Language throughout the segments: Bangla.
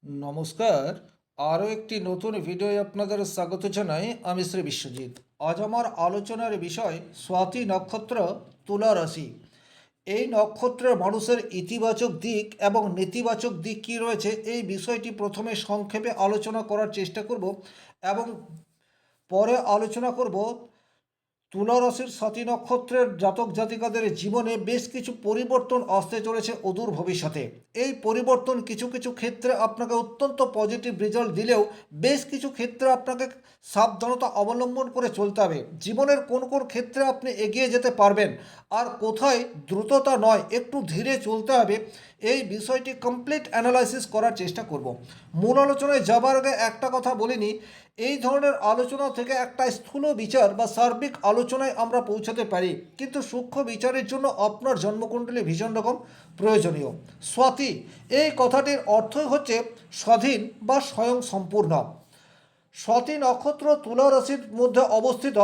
নমস্কার। আরও একটি নতুন ভিডিওয় আপনাদের স্বাগত জানাই। আমি শ্রী বিশ্বজিৎ। আজ আমার আলোচনার বিষয় স্বাতী নক্ষত্র, তুলা রাশি। এই নক্ষত্রের মানুষের ইতিবাচক দিক এবং নেতিবাচক দিক কী রয়েছে এই বিষয়টি প্রথমে সংক্ষেপে আলোচনা করার চেষ্টা করব এবং পরে আলোচনা করব তুলা রাশির স্বাতী নক্ষত্রের জাতক জাতিকাদের জীবনে বেশ কিছু পরিবর্তন আসতে চলেছে অদূর ভবিষ্যতে। এই পরিবর্তন কিছু কিছু ক্ষেত্রে আপনাকে অত্যন্ত পজিটিভ রেজাল্ট দিলেও বেশ কিছু ক্ষেত্রে আপনাকে সাবধানতা অবলম্বন করে চলতে হবে। জীবনের কোন কোন ক্ষেত্রে আপনি এগিয়ে যেতে পারবেন আর কোথায় দ্রুততা নয় একটু ধীরে চলতে হবে, এই বিষয়টি কমপ্লিট অ্যানালাইসিস করার চেষ্টা করব। মূল আলোচনায় যাবার আগে একটা কথা বলিনি, এই ধরনের আলোচনা থেকে একটা স্থূল বিচার বা সার্বিক আলোচনায় আমরা পৌঁছাতে পারি, কিন্তু সূক্ষ্ম বিচারের জন্য আপনার জন্মকুণ্ডলী ভীষণ রকম প্রয়োজনীয়। স্বাতী এই কথাটির অর্থই হচ্ছে স্বাধীন বা স্বয়ং সম্পূর্ণ। স্বাতী নক্ষত্র তুলা রাশির মধ্যে অবস্থিত,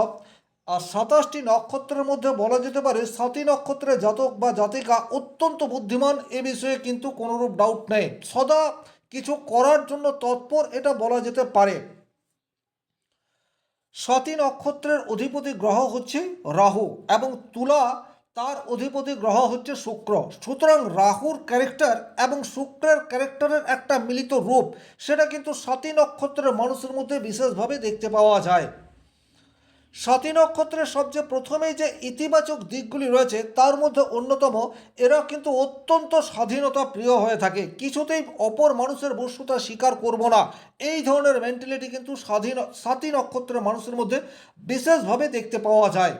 আর 27টি নক্ষত্রের মধ্যে বলা যেতে পারে স্বাতী নক্ষত্রের জাতক বা জাতিকা অত্যন্ত বুদ্ধিমান, এ বিষয়ে কিন্তু কোনোরূপ ডাউট নেই। সদা কিছু করার জন্য তৎপর, এটা বলা যেতে পারে। স্বাতী নক্ষত্রের অধিপতি গ্রহ হচ্ছে রাহু এবং তুলা তার অধিপতি গ্রহ হচ্ছে শুক্র। সুতরাং রাহুর ক্যারেক্টার এবং শুক্রের ক্যারেক্টারের একটা মিলিত রূপ, সেটা কিন্তু স্বাতী নক্ষত্রের মানুষের মধ্যে বিশেষভাবে দেখতে পাওয়া যায়। স্বাতী নক্ষত্রের সবচেয়ে প্রথমেই যে ইতিবাচক দিকগুলি রয়েছে তার মধ্যে অন্যতম, এরা কিন্তু অত্যন্ত স্বাধীনতা প্রিয় হয়ে থাকে। কিছুতেই অপর মানুষের বস্তুতা স্বীকার করব না, এই ধরনের মেন্টালিটি কিন্তু স্বাতী নক্ষত্রের মানুষের মধ্যে বিশেষভাবে দেখতে পাওয়া যায়।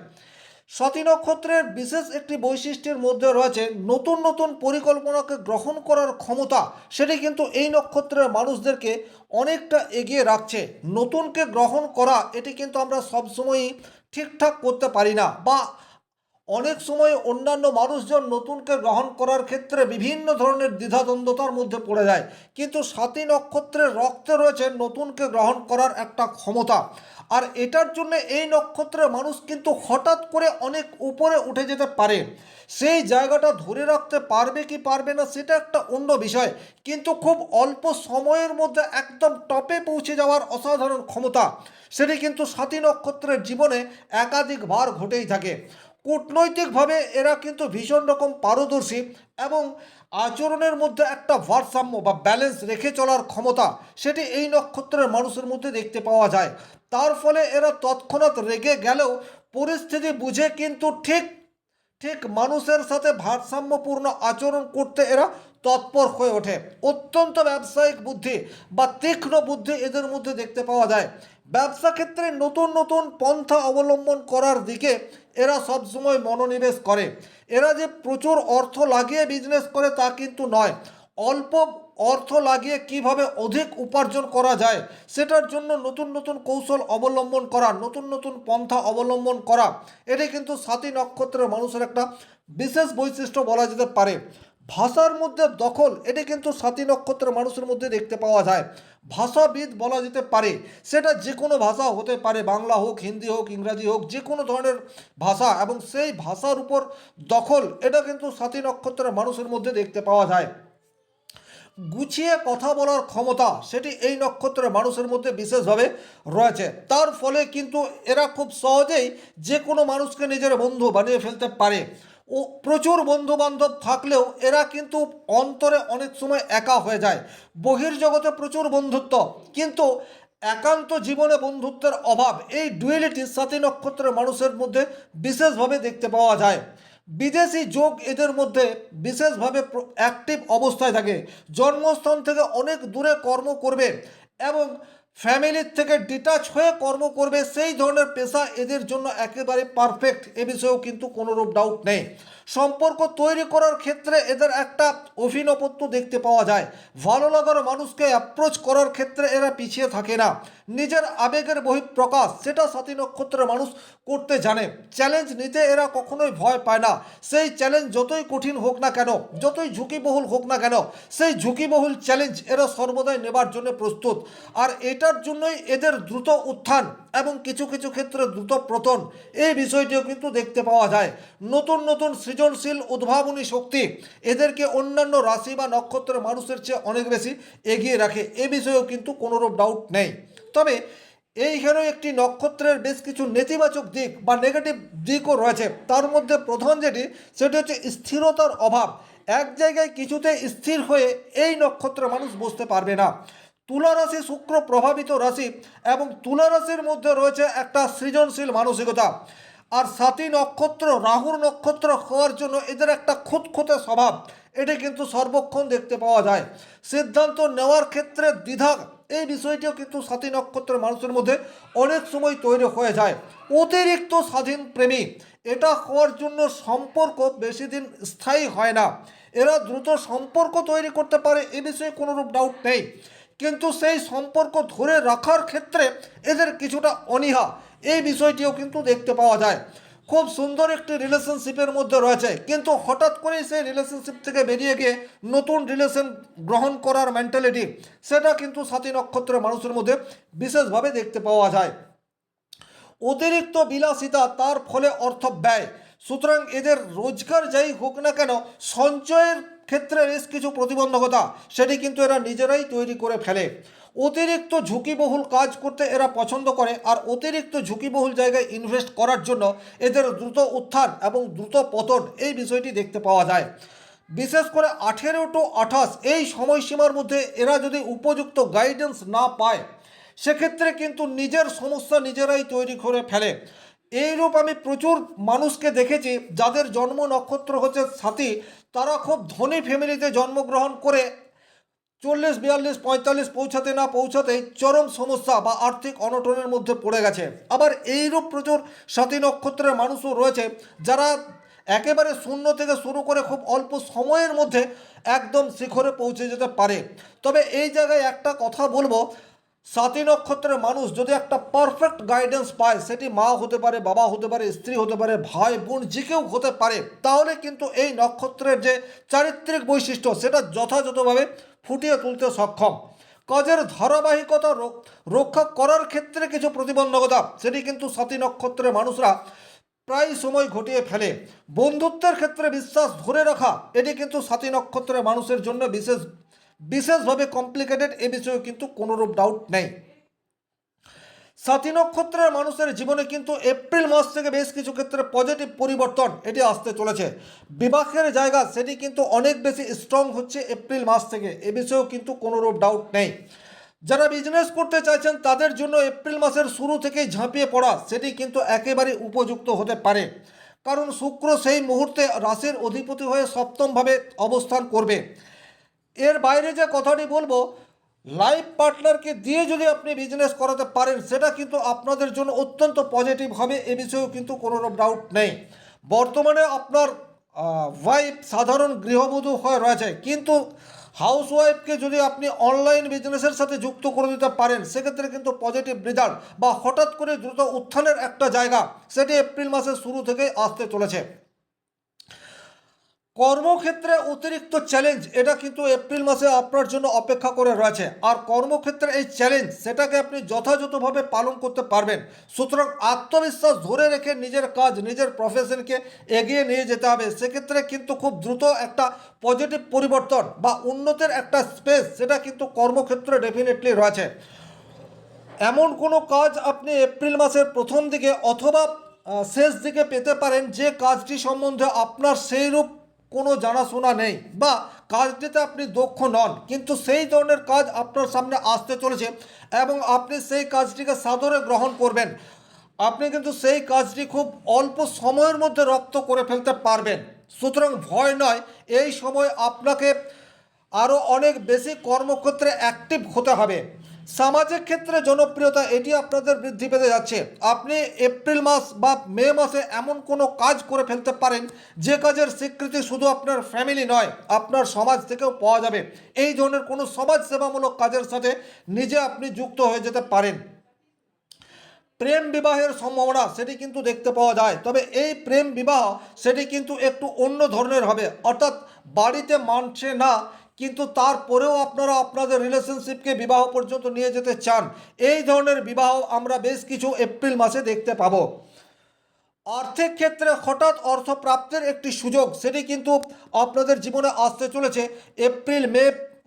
স্বাতী নক্ষত্রের বিশেষ একটি বৈশিষ্ট্যের মধ্যে রয়েছে নতুন নতুন পরিকল্পনাকে গ্রহণ করার ক্ষমতা। সেটি কিন্তু এই নক্ষত্রের মানুষদেরকে অনেকটা এগিয়ে রাখছে। নতুনকে গ্রহণ করা এটি কিন্তু আমরা সবসময়ই ঠিকঠাক করতে পারি না, বা অনেক সময় অন্যান্য মানুষজন নতুনকে গ্রহণ করার ক্ষেত্রে বিভিন্ন ধরনের দ্বিধাদ্বন্দ্বতার মধ্যে পড়ে যায়, কিন্তু স্বাতী নক্ষত্রের রক্তে রয়েছে নতুনকে গ্রহণ করার একটা ক্ষমতা। আর এটার জন্য এই নক্ষত্রের মানুষ কিন্তু হঠাৎ করে অনেক উপরে উঠে যেতে পারে। সেই জায়গাটা ধরে রাখতে পারবে কি পারবে না সেটা একটা অন্য বিষয়, কিন্তু খুব অল্প সময়ের মধ্যে একদম টপে পৌঁছে যাওয়ার অসাধারণ ক্ষমতা, সেটি কিন্তু স্বাতী নক্ষত্রের জীবনে একাধিকবার ঘটেই থাকে। কূটনৈতিকভাবে এরা কিন্তু ভীষণ রকম পারদর্শী এবং আচরণের মধ্যে একটা ভারসাম্য বা ব্যালেন্স রেখে চলার ক্ষমতা, সেটি এই নক্ষত্রের মানুষের মধ্যে দেখতে পাওয়া যায়। তার ফলে এরা তৎক্ষণাৎ রেগে গেলেও পরিস্থিতি বুঝে কিন্তু ঠিক ঠিক মানুষের সাথে ভারসাম্যপূর্ণ আচরণ করতে এরা তৎপর হয়ে ওঠে। অত্যন্ত ব্যবসায়িক বুদ্ধি বা তীক্ষ্ণ বুদ্ধি এদের মধ্যে দেখতে পাওয়া যায়। ব্যবসা ক্ষেত্রে নতুন নতুন পন্থা অবলম্বন করার দিকে এরা সবসময় মনোনিবেশ করে। এরা যে প্রচুর অর্থ লাগিয়ে বিজনেস করে তা কিন্তু নয়, অল্প অর্থ লাগিয়ে কিভাবে অধিক উপার্জন করা যায় সেটার জন্য নতুন নতুন কৌশল অবলম্বন করা, নতুন নতুন পন্থা অবলম্বন করা, এটি কিন্তু স্বাতী নক্ষত্রের মানুষের একটা বিশেষ বৈশিষ্ট্য বলা যেতে পারে। ভাষার মধ্যে দখল, এটি কিন্তু স্বাতী নক্ষত্রের মানুষের মধ্যে দেখতে পাওয়া যায়। ভাষাবিদ বলা যেতে পারে, সেটা যে কোনো ভাষা হতে পারে, বাংলা হোক, হিন্দি হোক, ইংরাজি হোক, যে কোনো ধরনের ভাষা, এবং সেই ভাষার উপর দখল এটা কিন্তু স্বাতী নক্ষত্রের মানুষের মধ্যে দেখতে পাওয়া যায়। গুছিয়ে কথা বলার ক্ষমতা, সেটি এই নক্ষত্রের মানুষের মধ্যে বিশেষভাবে রয়েছে। তার ফলে কিন্তু এরা খুব সহজেই যে কোনো মানুষকে নিজের বন্ধু বানিয়ে ফেলতে পারে। ও প্রচুর বন্ধু বান্ধব থাকলেও এরা কিন্তু অন্তরে অনেক সময় একা হয়ে যায়। বহির্জগতে প্রচুর বন্ধুত্ব, কিন্তু একান্ত জীবনে বন্ধুত্বের অভাব, এই ডুয়েলিটি স্বাতী নক্ষত্রের মানুষের মধ্যে বিশেষভাবে দেখতে পাওয়া যায়। বিদেশি যোগ এদের মধ্যে বিশেষভাবে অ্যাক্টিভ অবস্থায় থাকে। জন্মস্থান থেকে অনেক দূরে কর্ম করবে এবং ফ্যামিলির থেকে ডিটাচ হয়ে কর্ম করবে, সেই ধরনের পেশা এদের জন্য একেবারে পারফেক্ট, এ বিষয়েও কিন্তু কোনোরূপ ডাউট নেই। সম্পর্ক তৈরি করার ক্ষেত্রে এদের একটা অভিনবত্ব দেখতে পাওয়া যায়। ভালো লাগার মানুষকে অ্যাপ্রোচ করার ক্ষেত্রে এরা পিছিয়ে থাকে না। নিজের আবেগের বহিঃপ্রকাশ সেটা স্বাতী নক্ষত্রের মানুষ করতে জানে। চ্যালেঞ্জ নিতে এরা কখনোই ভয় পায় না। সেই চ্যালেঞ্জ যতই কঠিন হোক না কেন, যতই ঝুঁকিবহুল হোক না কেন, সেই ঝুঁকিবহুল চ্যালেঞ্জ এরা সর্বদাই নেবার জন্য প্রস্তুত। আর এটা যেটার জন্যই এদের দ্রুত উত্থান এবং কিছু কিছু ক্ষেত্রে দ্রুত পতন, এই বিষয়টিও কিন্তু দেখতে পাওয়া যায়। নতুন নতুন সৃজনশীল উদ্ভাবনী শক্তি এদেরকে অন্যান্য রাশি বা নক্ষত্রের মানুষের চেয়ে অনেক বেশি এগিয়ে রাখে, এ বিষয়েও কিন্তু কোনোরূপ ডাউট নেই। তবে এইখানে একটি নক্ষত্রের বেশ কিছু নেতিবাচক দিক বা নেগেটিভ দিকও রয়েছে। তার মধ্যে প্রধান যেটি, সেটি হচ্ছে স্থিরতার অভাব। এক জায়গায় কিছুতে স্থির হয়ে এই নক্ষত্রের মানুষ বসতে পারবে না। তুলা রাশি শুক্র প্রভাবিত রাশি এবং তুলা রাশির মধ্যে রয়েছে একটা সৃজনশীল মানসিকতা। আর সাতী নক্ষত্র রাহুর নক্ষত্র হওয়ার জন্য এদের একটা খুঁতখুঁতে স্বভাব, এটি কিন্তু সর্বক্ষণ দেখতে পাওয়া যায়। সিদ্ধান্ত নেওয়ার ক্ষেত্রে দ্বিধা, এই বিষয়টিও কিন্তু সাতী নক্ষত্রের মানুষের মধ্যে অনেক সময় তৈরি হয়ে যায়। অতিরিক্ত স্বাধীন প্রেমী, এটা হওয়ার জন্য সম্পর্ক বেশি দিন স্থায়ী হয় না। এরা দ্রুত সম্পর্ক তৈরি করতে পারে, এ বিষয়ে কোনোরূপ ডাউট নেই, কিন্তু সেই সম্পর্ক ধরে রাখার ক্ষেত্রে এদের কিছুটা অনীহা, এই বিষয়টিও কিন্তু দেখতে পাওয়া যায়। খুব সুন্দর একটি রিলেশনশিপের মধ্যে রয়েছে, কিন্তু হঠাৎ করেই সেই রিলেশনশিপ থেকে বেরিয়ে গিয়ে নতুন রিলেশন গ্রহণ করার মেন্টালিটি, সেটা কিন্তু সাতী নক্ষত্রের মানুষের মধ্যে বিশেষভাবে দেখতে পাওয়া যায়। অতিরিক্ত বিলাসিতা, তার ফলে অর্থ ব্যয়। সুতরাং এদের রোজগার যাই হোক না কেন, সঞ্চয়ের ক্ষেত্রে বেশ কিছু প্রতিবন্ধকতা সেটি কিন্তু এরা নিজেরাই তৈরি করে ফেলে। অতিরিক্ত ঝুঁকিবহুল কাজ করতে এরা পছন্দ করে, আর অতিরিক্ত ঝুঁকিবহুল জায়গায় ইনভেস্ট করার জন্য এদের দ্রুত উত্থান এবং দ্রুত পতন, এই বিষয়টি দেখতে পাওয়া যায়। বিশেষ করে 18 টু 28 এই সময়সীমার মধ্যে এরা যদি উপযুক্ত গাইডেন্স না পায়, সেক্ষেত্রে কিন্তু নিজের সমস্যা নিজেরাই তৈরি করে ফেলে। এইরূপ আমি প্রচুর মানুষকে দেখেছি যাদের জন্ম নক্ষত্র হচ্ছে সাথী, তারা খুব ধনী ফ্যামিলিতে জন্মগ্রহণ করে 40, 42, 45 পৌঁছাতে না পৌঁছাতেই চরম সমস্যা বা আর্থিক অনটনের মধ্যে পড়ে গেছে। আবার এইরূপ প্রচুর সাথী নক্ষত্রের মানুষও রয়েছে যারা একেবারে শূন্য থেকে শুরু করে খুব অল্প সময়ের মধ্যে একদম শিখরে পৌঁছে যেতে পারে। তবে এই জায়গায় একটা কথা বলবো, সাতী নক্ষত্রের মানুষ যদি একটা পারফেক্ট গাইডেন্স পায়, সেটি মা হতে পারে, বাবা হতে পারে, স্ত্রী হতে পারে, ভাই বোন যে কেউ হতে পারে, তাহলে কিন্তু এই নক্ষত্রের যে চারিত্রিক বৈশিষ্ট্য সেটা যথাযথভাবে ফুটিয়ে তুলতে সক্ষম। কাজের ধারাবাহিকতা রক্ষা করার ক্ষেত্রে কিছু প্রতিবন্ধকতা, সেটি কিন্তু সাতী নক্ষত্রের মানুষরা প্রায় সময় ঘটিয়ে ফেলে। বন্ধুত্বের ক্ষেত্রে বিশ্বাস ধরে রাখা, এটি কিন্তু সাতী নক্ষত্রের মানুষের জন্য বিশেষভাবে কমপ্লিকেটেড, এ বিষয়ে কিন্তু কোনোরূপ ডাউট নেই। সাতী নক্ষত্রের মানুষের জীবনে কিন্তু এপ্রিল মাস থেকে বেশ কিছু ক্ষেত্রে পজিটিভ পরিবর্তন এটি আসতে চলেছে। বিবাহের জায়গা সেটি কিন্তু অনেক বেশি স্ট্রং হচ্ছে এপ্রিল মাস থেকে, এ বিষয়েও কিন্তু কোনোরূপ ডাউট নেই। যারা বিজনেস করতে চাইছেন তাদের জন্য এপ্রিল মাসের শুরু থেকেই ঝাঁপিয়ে পড়া সেটি কিন্তু একেবারে উপযুক্ত হতে পারে, কারণ শুক্র সেই মুহূর্তে রাশির অধিপতি হয়ে সপ্তমভাবে অবস্থান করবে। এর বাইরে যে কথাটি বলবো, লাইফ পার্টনারকে দিয়ে যদি আপনি বিজনেস করাতে পারেন, সেটা কিন্তু আপনাদের জন্য অত্যন্ত পজিটিভ হবে, এ বিষয়েও কিন্তু কোনো ডাউট নেই। বর্তমানে আপনার ওয়াইফ সাধারণ গৃহবধূ হয়ে রয়েছে, কিন্তু হাউস ওয়াইফকে যদি আপনি অনলাইন বিজনেসের সাথে যুক্ত করে দিতে পারেন, সেক্ষেত্রে কিন্তু পজিটিভ রেজাল্ট বা হঠাৎ করে দ্রুত উত্থানের একটা জায়গা সেটি এপ্রিল মাসের শুরু থেকেই আসতে চলেছে। কর্মক্ষেত্রে অতিরিক্ত চ্যালেঞ্জ, এটা কিন্তু এপ্রিল মাসে আপনার জন্য অপেক্ষা করে রয়েছে। আর কর্মক্ষেত্রে এই চ্যালেঞ্জ সেটাকে আপনি যথাযথভাবে পালন করতে পারবেন। সুতরাং আত্মবিশ্বাস ধরে রেখে নিজের কাজ, নিজের প্রফেশনকে এগিয়ে নিয়ে যেতে হবে। সেক্ষেত্রে কিন্তু খুব দ্রুত একটা পজিটিভ পরিবর্তন বা উন্নতির একটা স্পেস সেটা কিন্তু কর্মক্ষেত্রে ডেফিনেটলি রয়েছে। এমন কোনো কাজ আপনি এপ্রিল মাসের প্রথম দিকে অথবা শেষ দিকে পেতে পারেন যে কাজটি সম্বন্ধে আপনার সেইরূপ কোনো জানাশোনা নেই বা কাজটিতে আপনি দক্ষ নন, কিন্তু সেই ধরনের কাজ আপনার সামনে আসতে চলেছে এবং আপনি সেই কাজটিকে সাদরে গ্রহণ করবেন। আপনি কিন্তু সেই কাজটি খুব অল্প সময়ের মধ্যে রপ্ত করে ফেলতে পারবেন। সুতরাং ভয় নয়, এই সময় আপনাকে আরও অনেক বেশি কর্মক্ষেত্রে অ্যাক্টিভ হতে হবে। সামাজিক ক্ষেত্রে জনপ্রিয়তা এটি আপনাদের বৃদ্ধি পেতে যাচ্ছে। আপনি এপ্রিল মাস বা মে মাসে এমন কোনো কাজ করে ফেলতে পারেন যে কাজের স্বীকৃতি শুধু আপনার ফ্যামিলি নয়, আপনার সমাজ থেকেও পাওয়া যাবে। এই ধরনের কোনো সমাজ সেবামূলক কাজের সাথে নিজে আপনি যুক্ত হয়ে যেতে পারেন। প্রেম বিবাহের সম্ভাবনা সেটি কিন্তু দেখতে পাওয়া যায়, তবে এই প্রেম বিবাহ সেটি কিন্তু একটু অন্য ধরনের হবে, অর্থাৎ বাড়িতে মানছে না কিন্তু তারপরেও আপনারা আপনাদের রিলেশনশিপকে বিবাহ পর্যন্ত নিয়ে যেতে চান, এই ধরনের বিবাহ আমরা বেশ কিছু এপ্রিল মাসে দেখতে পাবো। আর্থিক ক্ষেত্রে হঠাৎ অর্থ প্রাপ্তির একটি সুযোগ সেটি কিন্তু আপনাদের জীবনে আসতে চলেছে এপ্রিল, মে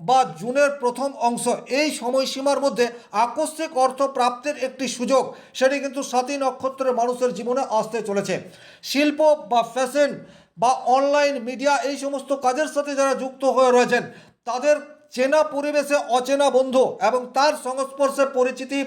বা জুনের প্রথম অংশ। এই সময়সীমার মধ্যে আকস্মিক অর্থ প্রাপ্তির একটি সুযোগ সেটি কিন্তু সাতী নক্ষত্রের মানুষের জীবনে আসতে চলেছে। শিল্প বা ফ্যাশন বা অনলাইন মিডিয়া এই সমস্ত কাজের সাথে যারা যুক্ত হয়ে রয়েছেন তাদের চেনা পরিবেশে অচেনা বন্ধু এবং তার সংস্পর্শে পরিচিতি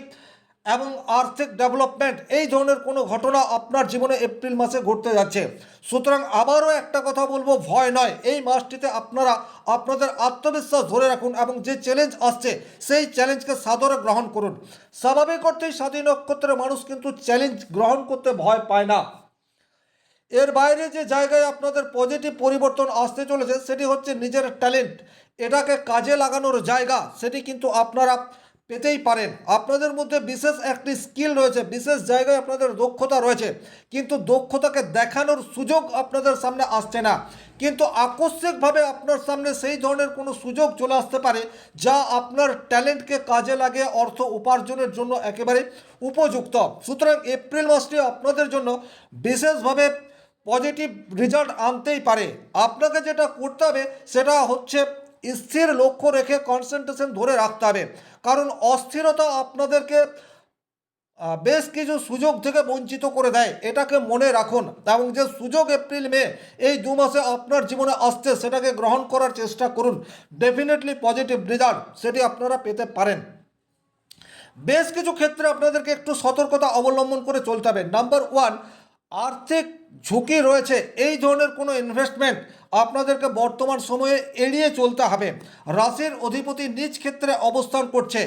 এবং আর্থিক ডেভেলপমেন্ট এই ধরনের কোনো ঘটনা আপনার জীবনে এপ্রিল মাসে ঘটতে যাচ্ছে। সুতরাং আবারও একটা কথা বলবো, ভয় নয়, এই মাসটিতে আপনারা আপনাদের আত্মবিশ্বাস ধরে রাখুন এবং যে চ্যালেঞ্জ আসছে সেই চ্যালেঞ্জকে সাদরে গ্রহণ করুন। স্বাভাবিক অর্থেই স্বাধীন নক্ষত্রের মানুষ কিন্তু চ্যালেঞ্জ গ্রহণ করতে ভয় পায় না। এর বাইরে যে জায়গায় আপনাদের পজিটিভ পরিবর্তন আসতে চলেছে সেটি হচ্ছে নিজের ট্যালেন্ট, এটাকে কাজে লাগানোর জায়গা সেটি কিন্তু আপনারা পেতেই পারেন। আপনাদের মধ্যে বিশেষ একটি স্কিল রয়েছে, বিশেষ জায়গায় আপনাদের দক্ষতা রয়েছে, কিন্তু দক্ষতাকে দেখানোর সুযোগ আপনাদের সামনে আসছে না। কিন্তু আকস্মিকভাবে আপনার সামনে সেই ধরনের কোনো সুযোগ চলে আসতে পারে যা আপনার ট্যালেন্টকে কাজে লাগিয়ে অর্থ উপার্জনের জন্য একেবারে উপযুক্ত। সুতরাং এপ্রিল মাসটি আপনাদের জন্য বিশেষভাবে পজিটিভ রেজাল্ট আনতেই পারে। আপনাকে যেটা করতে হবে সেটা হচ্ছে স্থির লক্ষ্য রেখে কনসেন্ট্রেশন ধরে রাখতে হবে, কারণ অস্থিরতা আপনাদেরকে বেশ কিছু সুযোগ থেকে বঞ্চিত করে দেয়, এটাকে মনে রাখুন। এবং যে সুযোগ এপ্রিল মে এই দু মাসে আপনার জীবনে আসছে সেটাকে গ্রহণ করার চেষ্টা করুন। ডেফিনেটলি পজিটিভ রেজাল্ট সেটি আপনারা পেতে পারেন। বেশ কিছু ক্ষেত্রে আপনাদেরকে একটু সতর্কতা অবলম্বন করে চলতে হবে। নাম্বার ওয়ান, আর্থিক ঝুঁকি রয়েছে এই ধরনের কোনো ইনভেস্টমেন্ট আপনাদেরকে বর্তমান সময়ে এড়িয়ে চলতে হবে। রাশির অধিপতি নিজ ক্ষেত্রে অবস্থান করছে,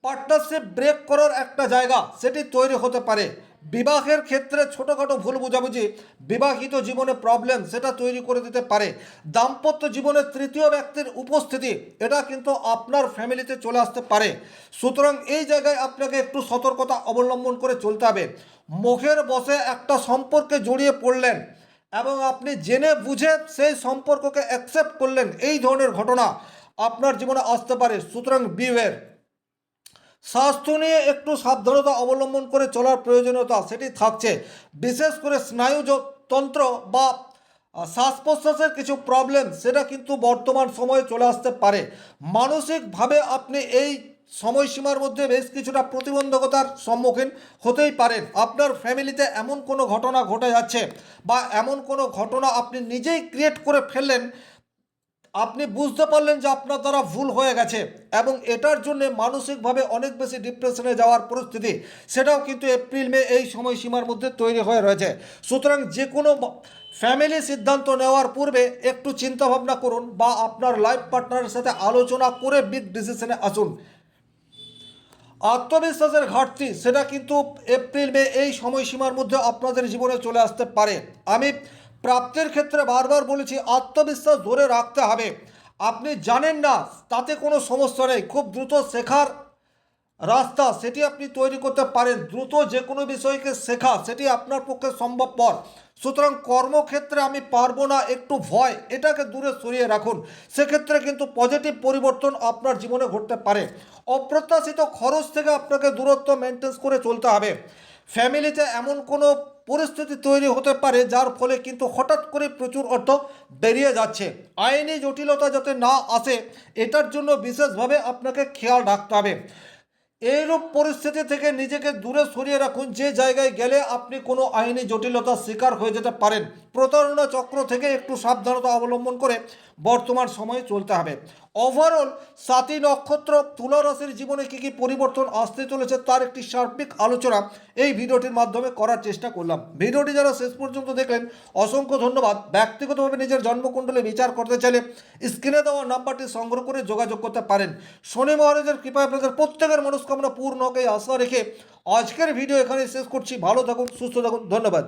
পার্টনারশিপ ব্রেক করার একটা জায়গা সেটি তৈরি হতে পারে। বিবাহের ক্ষেত্রে ছোটোখাটো ভুল বোঝাবুঝি বিবাহিত জীবনে প্রবলেম সেটা তৈরি করে দিতে পারে। দাম্পত্য জীবনে তৃতীয় ব্যক্তির উপস্থিতি এটা কিন্তু আপনার ফ্যামিলিতে চলে আসতে পারে। সুতরাং এই জায়গায় আপনাকে একটু সতর্কতা অবলম্বন করে চলতে হবে। মুখের বসে একটা সম্পর্কে জড়িয়ে পড়লেন এবং আপনি জেনে বুঝে সেই সম্পর্ককে অ্যাকসেপ্ট করলেন, এই ধরনের ঘটনা আপনার জীবনে আসতে পারে। সুতরাং বিওয়্যার। স্বাস্থ্য নিয়ে একটু সাবধানতা অবলম্বন করে চলার প্রয়োজনীয়তা সেটি থাকছে। বিশেষ করে স্নায়ুতন্ত্র বা শ্বাস প্রশ্বাসের কিছু প্রবলেম সেটা কিন্তু বর্তমান সময়ে চলে আসতে পারে। মানসিকভাবে আপনি এই সময়সীমার মধ্যে বেশ কিছুটা প্রতিবন্ধকতার সম্মুখীন হতেই পারেন। আপনার ফ্যামিলিতে এমন কোনো ঘটনা ঘটে যাচ্ছে বা এমন কোনো ঘটনা আপনি নিজেই ক্রিয়েট করে ফেললেন, আপনি বুঝতে পারলেন যে আপনার দ্বারা ভুল হয়ে গেছে এবং এটার জন্য মানসিকভাবে অনেক বেশি ডিপ্রেশনে যাওয়ার পরিস্থিতি সেটাও কিন্তু এপ্রিল মে এই সময়সীমার মধ্যে তৈরি হয়ে রয়েছে। সুতরাং যে কোনো ফ্যামিলি সিদ্ধান্ত নেওয়ার পূর্বে একটু চিন্তাভাবনা করুন বা আপনার লাইফ পার্টনারের সাথে আলোচনা করে বিগ ডিসিশনে আসুন। আত্মবিশ্বাসের ঘাটতি সেটা কিন্তু এপ্রিল মে এই সময়সীমার মধ্যে আপনাদের জীবনে চলে আসতে পারে। আমি প্রাপ্তির ক্ষেত্রে বারবার বলেছি আত্মবিশ্বাস ধরে রাখতে হবে। আপনি জানেন না তাতে কোনো সমস্যা নেই, খুব দ্রুত শেখার রাস্তা সেটি আপনি তৈরি করতে পারেন। দ্রুত যে কোনো বিষয়কে শেখা সেটি আপনার পক্ষে সম্ভবপর। সুতরাং কর্মক্ষেত্রে আমি পারবো না একটু ভয় এটাকে দূরে সরিয়ে রাখুন, সেক্ষেত্রে কিন্তু পজিটিভ পরিবর্তন আপনার জীবনে ঘটতে পারে। অপ্রত্যাশিত খরচ থেকে আপনাকে দূরত্ব মেনটেন করে চলতে হবে। ফ্যামিলিতে এমন কোনো পরিস্থিতি তৈরি হতে পারে যার ফলে কিন্তু হঠাৎ করে প্রচুর অর্থ বেরিয়ে যাচ্ছে। আইনি জটিলতা যাতে না আসে এটার জন্য বিশেষভাবে আপনাকে খেয়াল রাখতে হবে। এইরূপ পরিস্থিতি থেকে নিজেকে দূরে সরিয়ে রাখুন যে জায়গায় গেলে আপনি কোনো আইনি জটিলতার শিকার হয়ে যেতে পারেন। প্রতারণা চক্র থেকে একটু সাবধানতা অবলম্বন করে বর্তমান সময়ে চলতে হবে। ওভারঅল সাতী নক্ষত্র তুলা রাশির জীবনে কী কী পরিবর্তন আসতে চলেছে তার একটি সার্বিক আলোচনা এই ভিডিওটির মাধ্যমে করার চেষ্টা করলাম। ভিডিওটি যারা শেষ পর্যন্ত দেখলেন অসংখ্য ধন্যবাদ। ব্যক্তিগতভাবে নিজের জন্মকুণ্ডলী বিচার করতে চাইলে স্ক্রিনে দেওয়া নাম্বারটি সংগ্রহ করে যোগাযোগ করতে পারেন। শনি মহারাজের কৃপায় আপনাদের প্রত্যেকের মনস্কামনা পূর্ণ হোক এই আশা রেখে আজকের ভিডিও এখানে শেষ করছি। ভালো থাকুন, সুস্থ থাকুন, ধন্যবাদ।